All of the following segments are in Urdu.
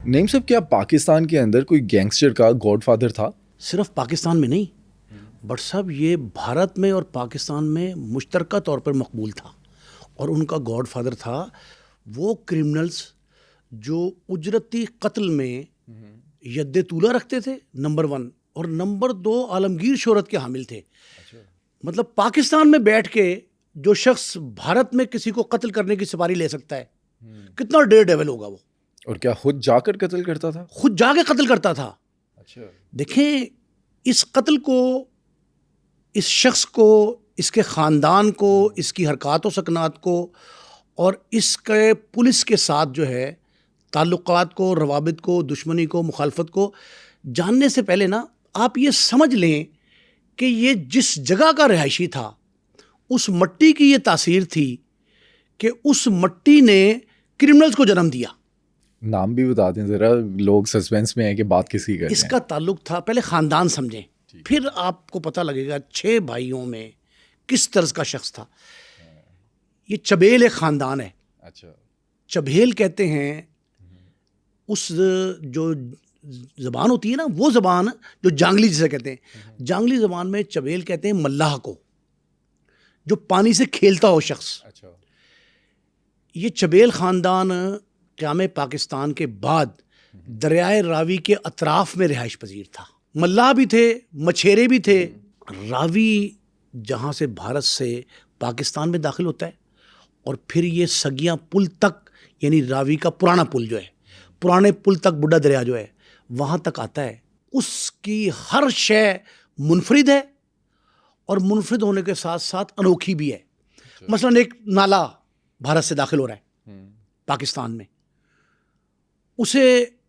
نعیم صاحب، کیا پاکستان کے اندر کوئی گینگسٹر کا گاڈ فادر تھا؟ صرف پاکستان میں نہیں بٹ صاحب یہ بھارت میں اور پاکستان میں مشترکہ طور پر مقبول تھا، اور ان کا گاڈ فادر تھا وہ کرمنلز جو اجرتی قتل میں ید طولہ رکھتے تھے، نمبر 1، اور نمبر 2 عالمگیر شہرت کے حامل تھے۔ مطلب پاکستان میں بیٹھ کے جو شخص بھارت میں کسی کو قتل کرنے کی سپاری لے سکتا ہے، کتنا ڈیئر ڈیول ہوگا وہ۔ اور کیا خود جا کر قتل کرتا تھا؟ خود جا کے قتل کرتا تھا۔ اچھا، دیکھیں اس قتل کو، اس شخص کو، اس کے خاندان کو، اس کی حرکات و سکنات کو، اور اس کے پولیس کے ساتھ جو ہے تعلقات کو، روابط کو، دشمنی کو، مخالفت کو جاننے سے پہلے نا آپ یہ سمجھ لیں کہ یہ جس جگہ کا رہائشی تھا اس مٹی کی یہ تاثیر تھی کہ اس مٹی نے کرمنلز کو جنم دیا۔ نام بھی بتا دیں ذرا، لوگ سسپینس میں ہیں کہ بات کس کی کر رہے ہیں۔ اس کا تعلق تھا، پہلے خاندان سمجھیں، پھر آپ کو پتہ لگے گا 6 بھائیوں میں کس طرز کا شخص تھا۔ یہ چبیل ایک خاندان ہے۔ اچھا، چبیل کہتے ہیں اس جو زبان ہوتی ہے نا، وہ زبان جو جانگلی جسے کہتے ہیں، جانگلی زبان میں چبیل کہتے ہیں ملاح کو، جو پانی سے کھیلتا ہو شخص۔ اچھا، یہ چبیل خاندان قیام پاکستان کے بعد دریائے راوی کے اطراف میں رہائش پذیر تھا۔ ملاح بھی تھے، مچھیرے بھی تھے۔ راوی جہاں سے بھارت سے پاکستان میں داخل ہوتا ہے، اور پھر یہ سگیاں پل تک، یعنی راوی کا پرانا پل جو ہے، پرانے پل تک بڈھا دریا جو ہے وہاں تک آتا ہے۔ اس کی ہر شے منفرد ہے، اور منفرد ہونے کے ساتھ ساتھ انوکھی بھی ہے۔ مثلا ایک نالا بھارت سے داخل ہو رہا ہے پاکستان میں، اسے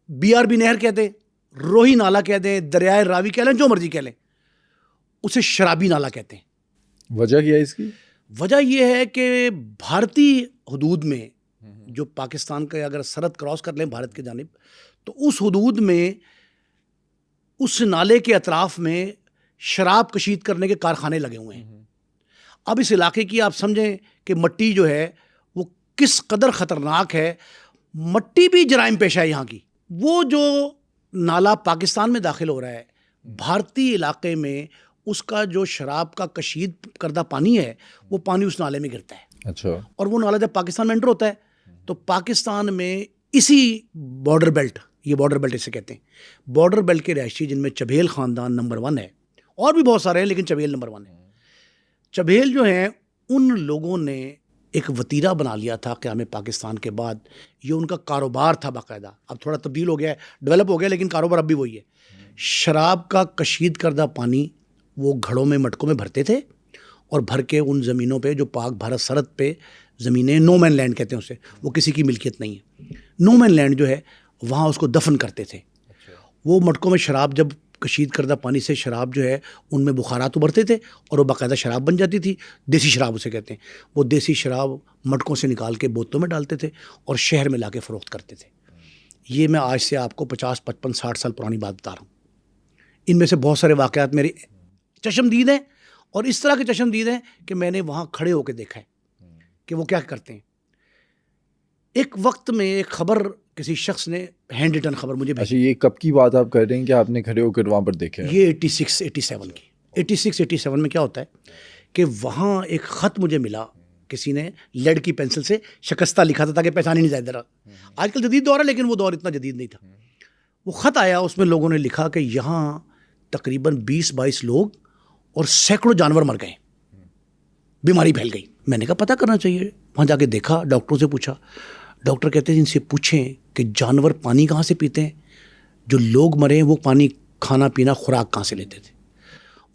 BRB نہر کہہ دیں، روہی نالا کہہ دیں، دریائے راوی کہہ لیں، جو مرضی کہہ لیں، اسے شرابی نالا کہتے ہیں۔ وجہ کیا ہے اس کی؟ وجہ یہ ہے کہ بھارتی حدود میں جو پاکستان کا اگر سرحد کراس کر لیں بھارت کی جانب، تو اس حدود میں اس نالے کے اطراف میں شراب کشید کرنے کے کارخانے لگے ہوئے ہیں۔ اب اس علاقے کی آپ سمجھیں کہ مٹی جو ہے وہ کس قدر خطرناک ہے۔ مٹی بھی جرائم پیشہ ہے یہاں کی۔ وہ جو نالا پاکستان میں داخل ہو رہا ہے، بھارتی علاقے میں اس کا جو شراب کا کشید کردہ پانی ہے، وہ پانی اس نالے میں گرتا ہے۔ اچھا، اور وہ نالا جب پاکستان میں انٹر ہوتا ہے تو پاکستان میں اسی بارڈر بیلٹ، یہ بارڈر بیلٹ اسے کہتے ہیں، بارڈر بیلٹ کے رہائشی جن میں چبیل خاندان نمبر 1 ہے، اور بھی بہت سارے ہیں لیکن چبیل نمبر 1 ہے۔ چبیل جو ہیں ان لوگوں نے ایک وتیرہ بنا لیا تھا قیام پاکستان کے بعد۔ یہ ان کا کاروبار تھا باقاعدہ، اب تھوڑا تبدیل ہو گیا ہے، ڈیولپ ہو گیا، لیکن کاروبار اب بھی وہی ہے۔ شراب کا کشید کردہ پانی وہ گھڑوں میں، مٹکوں میں بھرتے تھے، اور بھر کے ان زمینوں پہ جو پاک بھارت سرحد پہ زمینیں، نو مین لینڈ کہتے ہیں اسے، وہ کسی کی ملکیت نہیں ہے، نو مین لینڈ جو ہے وہاں اس کو دفن کرتے تھے۔ وہ مٹکوں میں شراب، جب کشید کردہ پانی سے شراب جو ہے ان میں بخارات ابھرتے تھے، اور وہ باقاعدہ شراب بن جاتی تھی، دیسی شراب اسے کہتے ہیں۔ وہ دیسی شراب مٹکوں سے نکال کے بوتلوں میں ڈالتے تھے اور شہر میں لا کے فروخت کرتے تھے۔ یہ میں آج سے آپ کو 50، 55، 60 سال پرانی بات بتا رہا ہوں۔ ان میں سے بہت سارے واقعات میرے چشمدید ہیں، اور اس طرح کے چشمدید ہیں کہ میں نے وہاں کھڑے ہو کے دیکھا ہے کہ وہ کیا کرتے ہیں۔ ایک وقت میں ایک خبر کسی شخص نے ہینڈ ریٹن خبر مجھے اچھا، یہ کب کی بات آپ کر رہے ہیں کہ آپ نے کھڑے ہو کر وہاں پر دیکھا ہے؟ یہ 86، 87 کی۔ 86، 87 میں کیا ہوتا ہے کہ وہاں ایک خط مجھے ملا، کسی نے لیڈ کی پینسل سے شکستہ لکھا تھا تاکہ پہچان ہی نہیں جائے۔ آج کل جدید دور ہے لیکن وہ دور اتنا جدید نہیں تھا۔ وہ خط آیا، اس میں لوگوں نے لکھا کہ یہاں تقریباً 20-22 لوگ اور سینکڑوں جانور مر گئے، بیماری پھیل گئی۔ میں نے کہا پتہ کرنا چاہیے، وہاں جا کے دیکھا، ڈاکٹروں سے پوچھا۔ ڈاکٹر کہتے ہیں ان سے پوچھیں کہ جانور پانی کہاں سے پیتے ہیں، جو لوگ مرے ہیں وہ پانی، کھانا پینا، خوراک کہاں سے لیتے تھے۔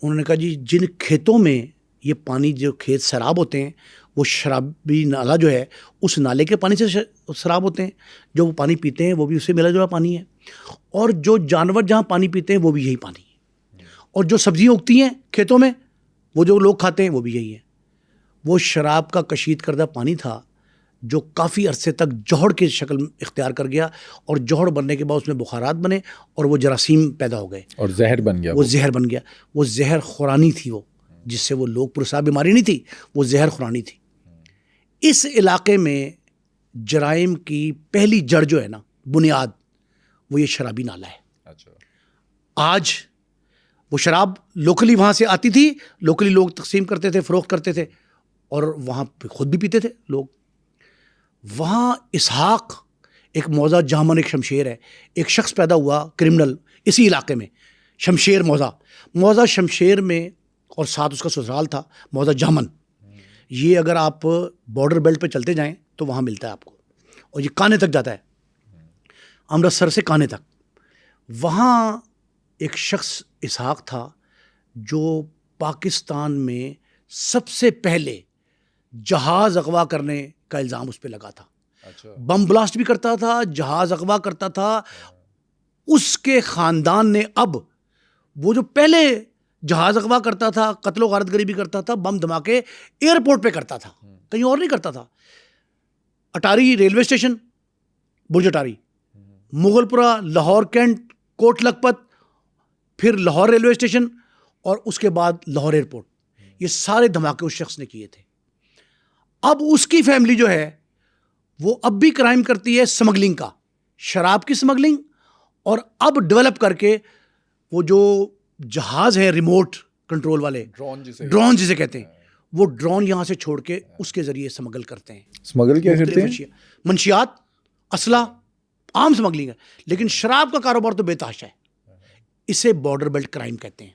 انہوں نے کہا جی جن کھیتوں میں یہ پانی، جو کھیت سیراب ہوتے ہیں، وہ شرابی نالا جو ہے اس نالے کے پانی سے سیراب ہوتے ہیں، جو وہ پانی پیتے ہیں وہ بھی اس سے ملا جلا پانی ہے، اور جو جانور جہاں پانی پیتے ہیں وہ بھی یہی پانی ہے، اور جو سبزیاں اگتی ہیں کھیتوں میں وہ جو لوگ کھاتے ہیں وہ بھی یہی ہے۔ وہ شراب کا کشید کردہ پانی تھا جو کافی عرصے تک جوہر کی شکل اختیار کر گیا، اور جوہر بننے کے بعد اس میں بخارات بنے اور وہ جراثیم پیدا ہو گئے اور زہر بن گیا۔ وہ زہر بن گیا۔ وہ زہر خورانی تھی، وہ جس سے وہ لوگ پرسا بیماری نہیں تھی، وہ زہر خورانی تھی۔ اس علاقے میں جرائم کی پہلی جڑ جو ہے نا، بنیاد، وہ یہ شرابی نالہ ہے. اچھا. آج وہ شراب لوکلی وہاں سے آتی تھی, لوکلی لوگ تقسیم کرتے تھے, فروخت کرتے تھے, اور وہاں پہ خود بھی پیتے تھے لوگ. وہاں اسحاق ایک موزہ جامن ایک شمشیر ہے, ایک شخص پیدا ہوا کرمنل اسی علاقے میں, شمشیر موزہ شمشیر میں, اور ساتھ اس کا سسرال تھا موزہ جامن. یہ اگر آپ بارڈر بیلٹ پہ چلتے جائیں تو وہاں ملتا ہے آپ کو, اور یہ کانے تک جاتا ہے, امرتسر سے کانے تک. وہاں ایک شخص اسحاق تھا جو پاکستان میں سب سے پہلے جہاز اغوا کرنے کا الزام اس پہ لگا تھا. اچھا. بم بلاسٹ بھی کرتا تھا, جہاز اغوا کرتا تھا. اس کے خاندان نے اب وہ جو پہلے جہاز اغوا کرتا تھا, قتل و غارت گری بھی کرتا تھا, بم دھماکے ایئرپورٹ پہ کرتا تھا, کہیں اور نہیں کرتا تھا. اٹاری ریلوے اسٹیشن, برج اٹاری, مغل پورہ, لاہور کینٹ, کوٹ لکھپت, پھر لاہور ریلوے اسٹیشن, اور اس کے بعد لاہور ایئرپورٹ, یہ سارے دھماکے اس شخص نے کیے تھے. اب اس کی فیملی جو ہے وہ اب بھی کرائم کرتی ہے سمگلنگ کا, شراب کی سمگلنگ, اور اب ڈیولپ کر کے وہ جو جہاز ہیں ریموٹ کنٹرول والے, ڈرون جسے کہتے ہیں, وہ ڈرون یہاں سے چھوڑ کے اس کے ذریعے سمگل کرتے ہیں. اسمگل کیا کرتے ہیں؟ منشیات, اسلحہ, عام سمگلنگ ہے. لیکن شراب کا کاروبار تو بے تحاشا ہے. اسے بارڈر بیلٹ کرائم کہتے ہیں.